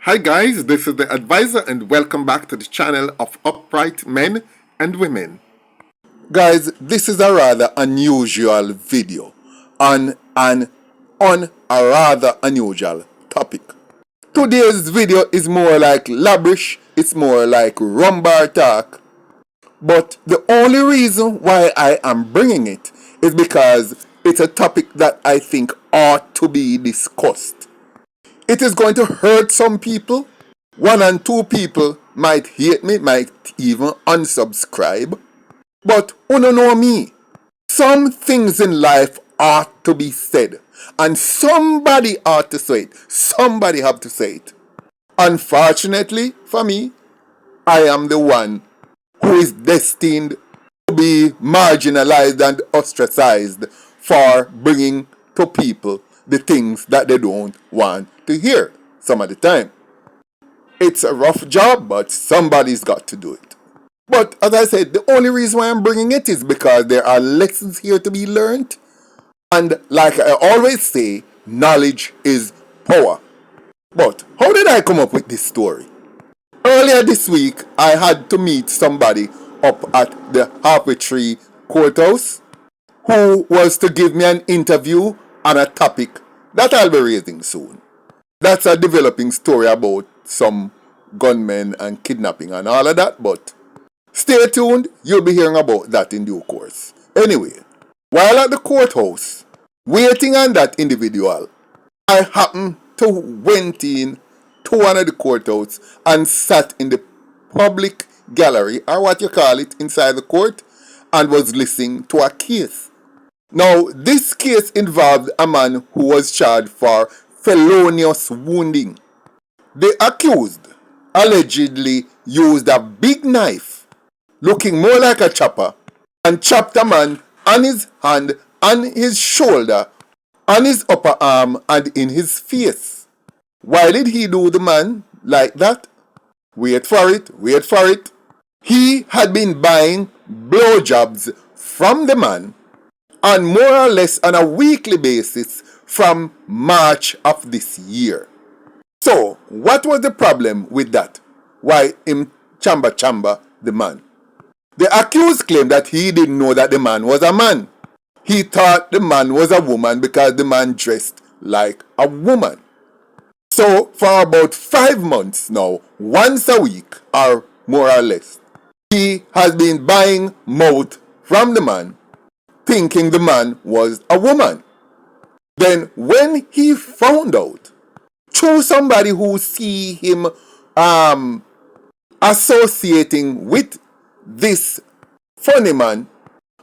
Hi guys, this is the advisor and welcome back to the channel of upright men and women. Guys, this is a rather unusual video on a rather unusual topic. Today's video is more like lavish, it's more like rumbar talk, but the only reason why I am bringing it is because it's a topic that I think ought to be discussed. It is going to hurt some people. One and two people might hate me, might even unsubscribe. But you know me. Some things in life ought to be said. And somebody ought to say it. Somebody have to say it. Unfortunately for me, I am the one who is destined to be marginalized and ostracized for bringing to people the things that they don't want to hear some of the time. It's a rough job, but somebody's got to do it. But as I said, the only reason why I'm bringing it is because there are lessons here to be learned. And like I always say, knowledge is power. But how did I come up with this story? Earlier this week, I had to meet somebody up at the Halfway Tree Courthouse who was to give me an interview on a topic that I'll be raising soon. That's a developing story about some gunmen and kidnapping and all of that, but stay tuned, you'll be hearing about that in due course. Anyway, while at the courthouse, waiting on that individual, I happened to went in to one of the courthouse and sat in the public gallery, or what you call it, inside the court, and was listening to a case. Now, this case involved a man who was charged for felonious wounding. The accused allegedly used a big knife, looking more like a chopper, and chopped a man on his hand, on his shoulder, on his upper arm, and in his face. Why did he do the man like that? Wait for it. He had been buying blowjobs from the man on more or less on a weekly basis from March of this year. So, what was the problem with that? Why him chamba the man? The accused claimed that he didn't know that the man was a man. He thought the man was a woman because the man dressed like a woman. So, for about 5 months now, once a week or more or less, he has been buying mouth from the man, thinking the man was a woman. Then when he found out through somebody who see him associating with this funny man,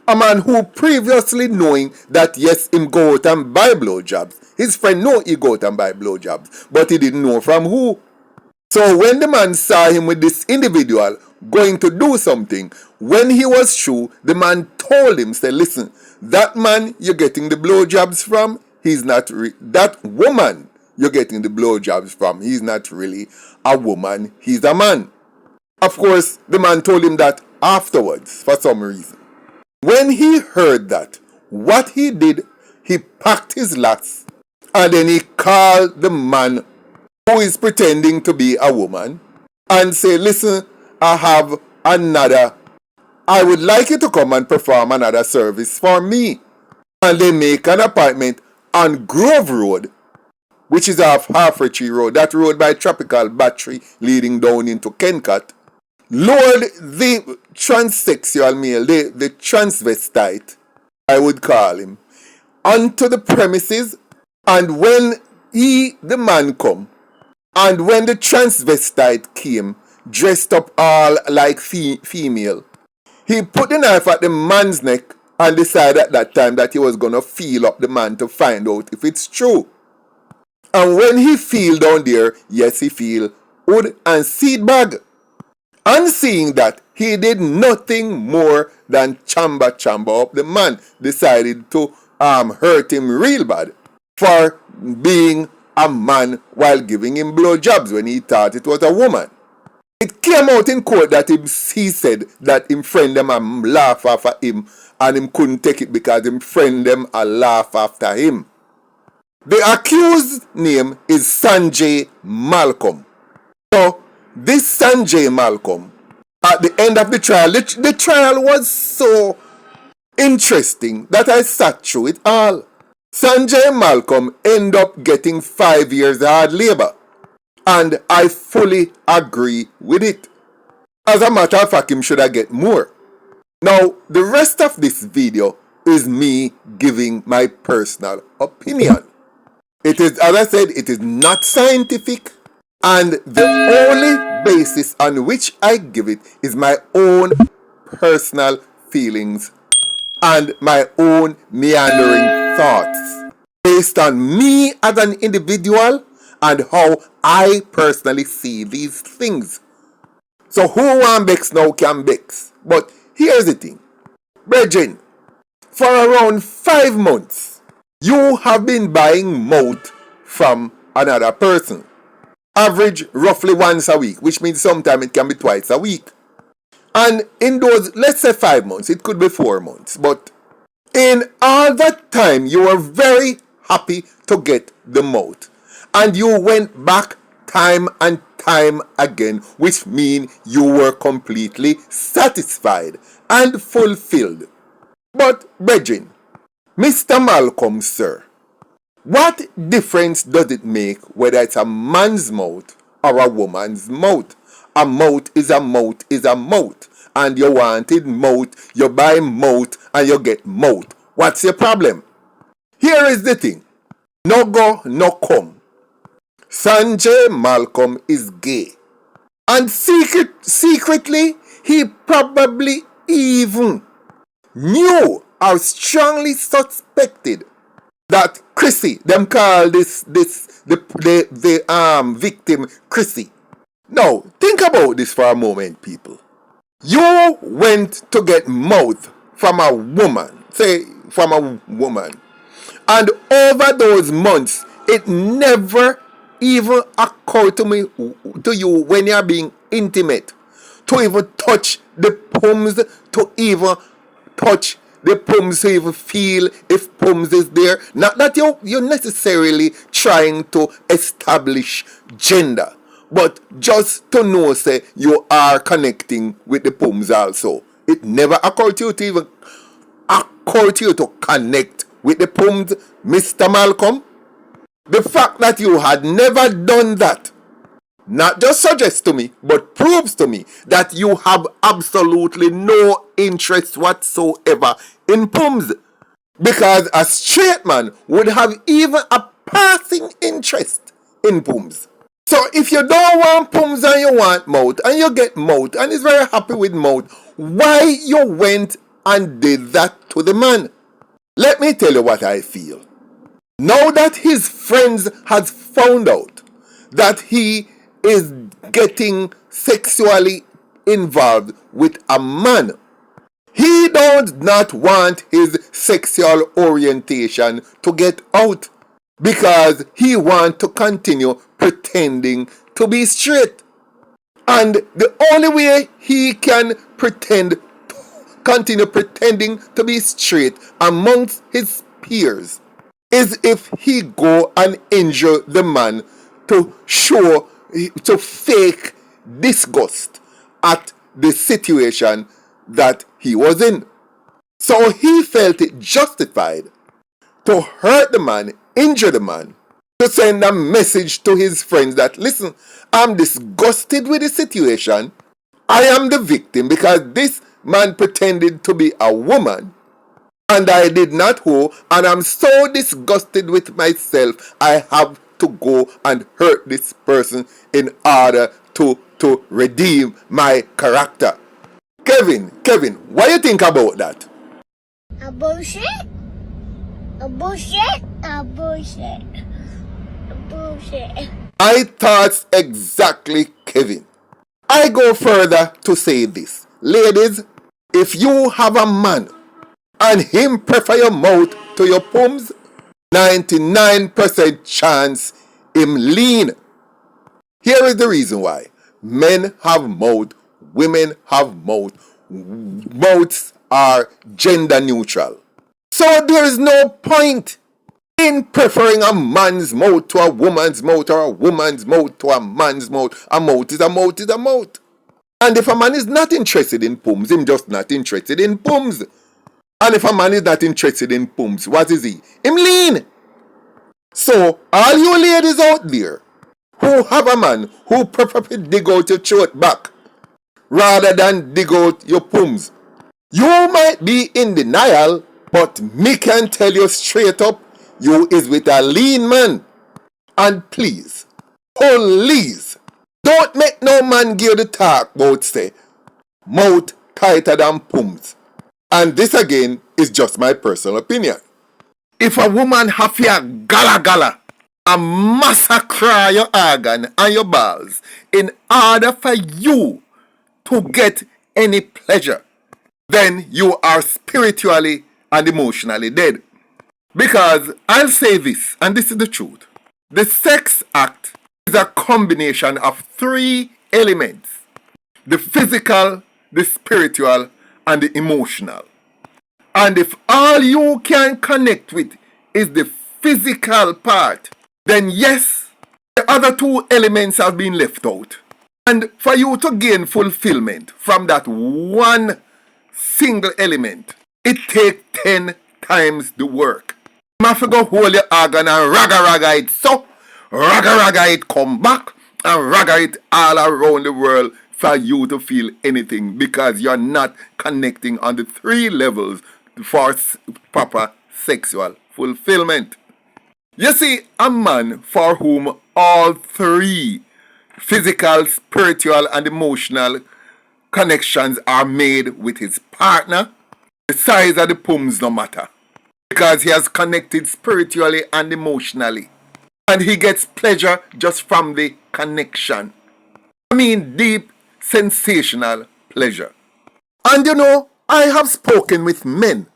a man who previously knowing that yes, him go out and buy blowjobs. His friend know he go out and buy blowjobs, but he didn't know from who. So when the man saw him with this individual going to do something, when he was through, the man told him, say, listen, that man you're getting the blowjobs from, he's not that woman you're getting the blowjobs from, he's not really a woman, he's a man. Of course, the man told him that afterwards, for some reason. When he heard that, what he did, he packed his last and then he called the man who is pretending to be a woman and say, listen, I would like you to come and perform another service for me. And they make an appointment on Grove Road, which is off Halfway Tree Road, that road by Tropical Battery leading down into Kencut. Lord, the transsexual male, the transvestite, I would call him, onto the premises, and when the man come, and when the transvestite came, dressed up all like female, he put the knife at the man's neck and decided at that time that he was going to feel up the man to find out if it's true. And when he feel down there, yes, he feel wood and seed bag. And seeing that, he did nothing more than chamba up the man. Decided to hurt him real bad for being a man while giving him blowjobs when he thought it was a woman. It came out in court that he said that him friend them and laugh after him, and him couldn't take it because him friend them a laugh after him. The accused name is Sanjay Malcolm. this Sanjay Malcolm, at the end of the trial, the trial was so interesting that I sat through it all. Sanjay Malcolm ended up getting 5 years hard labor, and I fully agree with it. As a matter of fact, him should have get more. Now, the rest of this video is me giving my personal opinion. It is, as I said, it is not scientific, and the only basis on which I give it is my own personal feelings and my own meandering thoughts based on me as an individual and how I personally see these things. So who want Bex now can Bex. But here's the thing. Brethren, for around 5 months, you have been buying mouth from another person. Average roughly once a week, which means sometimes it can be twice a week. And in those, let's say 5 months, it could be 4 months, but in all that time, you were very happy to get the mouth. And you went back time and time again, which means you were completely satisfied and fulfilled. But, brethren, Mr. Malcolm, sir, what difference does it make whether it's a man's mouth or a woman's mouth? A mouth is a mouth is a mouth. And you wanted mouth, you buy mouth, and you get mouth. What's your problem? Here is the thing. No go, no come. Sanjay Malcolm is gay. And secretly, he probably even knew or strongly suspected that Chrissy, them call the victim Chrissy. Now, think about this for a moment, people. You went to get mouth from a woman, say from a woman, and over those months, it never even occurred to you when you're being intimate to even touch the pums, to even touch the pums, to even feel if pums is there. Not that you're necessarily trying to establish gender, but just to know, say, you are connecting with the pums also. It never occurred to you to even occur to you to connect with the pums, Mr. Malcolm. The fact that you had never done that not just suggests to me, but proves to me that you have absolutely no interest whatsoever in pums. Because a straight man would have even a passing interest in pums. So if you don't want pums and you want mouth, and you get mouth, and is very happy with mouth, why you went and did that to the man? Let me tell you what I feel. Now that his friends has found out that he is getting sexually involved with a man, he does not want his sexual orientation to get out, because he wants to continue pretending to be straight. And the only way he can continue pretending to be straight amongst his peers is if he go and injure the man to fake disgust at the situation that he was in. So he felt it justified to hurt the man, injure the man, to send a message to his friends that, listen, I'm disgusted with the situation. I am the victim because this man pretended to be a woman and I did not hoe, and I'm so disgusted with myself, I have to go and hurt this person in order to redeem my character. Kevin, what do you think about that? A bullshit. A bullshit. A bullshit. A bullshit. My thoughts exactly, Kevin. I go further to say this. Ladies, if you have a man and him prefer your mouth to your pums, 99% chance him lean. Here is the reason why. Men have mouth, women have mouth. Mouths are gender neutral. So there is no point In preferring a man's mouth to a woman's mouth or a woman's mouth to a man's mouth, a mouth is a mouth is a mouth. And if a man is not interested in pums, him just not interested in pums. And if a man is not interested in pums, what is he? Him lean. So, all you ladies out there who have a man who prefer to dig out your throat back rather than dig out your pums, you might be in denial, but me can tell you straight up, you is with a lean man. And please, don't make no man give the talk about say, mouth tighter than pums. And this again is just my personal opinion. If a woman have your gala and massacre your organ and your balls in order for you to get any pleasure, then you are spiritually and emotionally dead. Because I'll say this, and this is the truth. The sex act is a combination of 3 elements. The physical, the spiritual, and the emotional. And if all you can connect with is the physical part, then yes, the other 2 elements have been left out. And for you to gain fulfillment from that one single element, it takes 10 times the work. You have to go hold your organ and raga it so, raga it come back, and raga it all around the world for you to feel anything, because you're not connecting on the 3 levels for proper sexual fulfillment. You see, a man for whom all 3 physical, spiritual, and emotional connections are made with his partner, the size of the pums no matter, because he has connected spiritually and emotionally, and he gets pleasure just from the connection. I mean deep, sensational pleasure. And you know, I have spoken with men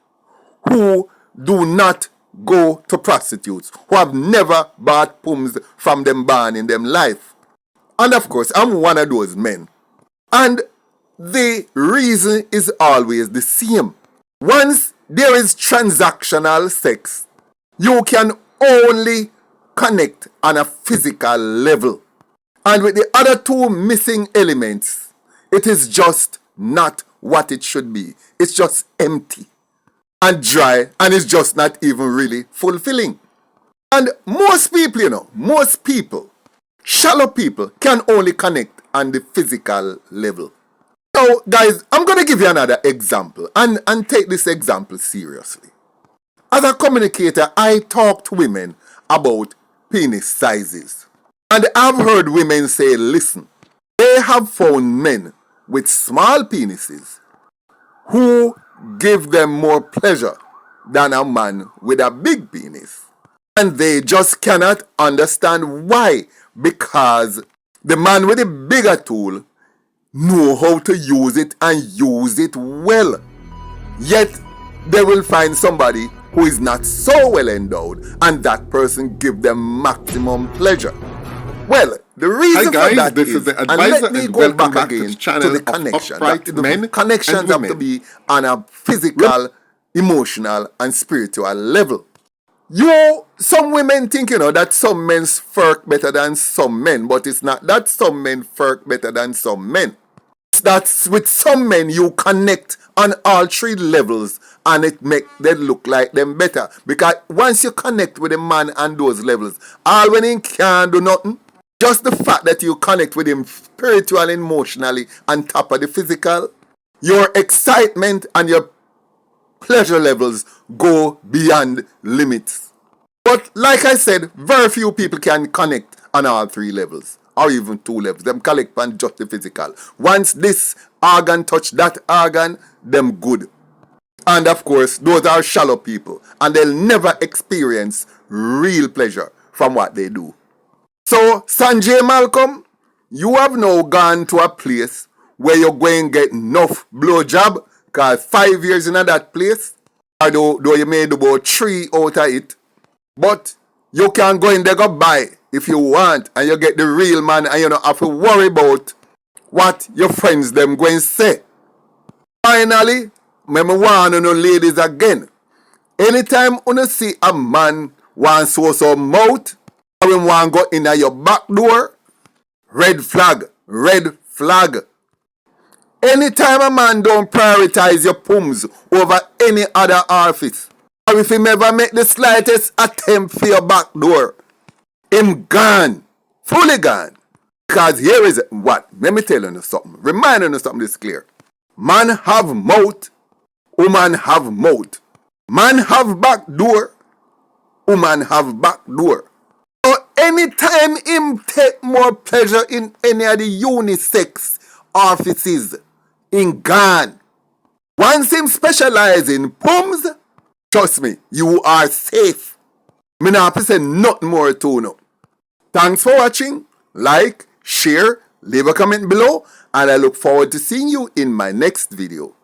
who do not go to prostitutes, who have never bought pums from them barn in them life. And of course, I'm one of those men. And the reason is always the same. Once there is transactional sex, you can only connect on a physical level. And with the other 2 missing elements, it is just not what it should be. It's just empty and dry, and it's just not even really fulfilling. And most people, shallow people, can only connect on the physical level. So guys, I'm going to give you another example, and take this example seriously. As a communicator, I talk to women about penis sizes. And I've heard women say, listen, they have found men with small penises who give them more pleasure than a man with a big penis. And they just cannot understand why. Because the man with the bigger tool know how to use it and use it well. Yet they will find somebody who is not so well endowed, and that person give them maximum pleasure. Well, the reason for that is, and let me go back again to the connection. The connections have to be on a physical, emotional, and spiritual level. Some women think, that some men flirt better than some men, but it's not that some men flirt better than some men. It's that with some men you connect on all 3 levels, and it make them look like them better. Because once you connect with a man on those levels, all when he can't do nothing, just the fact that you connect with him spiritually, emotionally, on top of the physical, your excitement and your pleasure levels go beyond limits. But like I said, very few people can connect on all 3 levels, or even 2 levels. Them connect on just the physical. Once this organ touch that organ, them good. And of course, those are shallow people, and they'll never experience real pleasure from what they do. So, Sanjay Malcolm, you have now gone to a place where you're going to get enough blowjob, because 5 years in that place, although you made about 3 out of it, but you can go in there go buy if you want, and you get the real man, and you don't have to worry about what your friends them going to say. Finally, I want to know ladies again, anytime you see a man want sow some mouth, or him want go in your back door, red flag, red flag. Anytime a man don't prioritize your pums over any other orifice, or if him ever make the slightest attempt for your back door, him gone, fully gone. Because here is what, let me tell you something, remind you something this clear. Man have mouth, woman have mouth. Man have back door, woman have back door. So anytime him take more pleasure in any of the unisex offices, in gone. Once him specialize in pums, trust me, you are safe. Me not have to say nothing more to you. Thanks for watching. Like, share, leave a comment below, and I look forward to seeing you in my next video.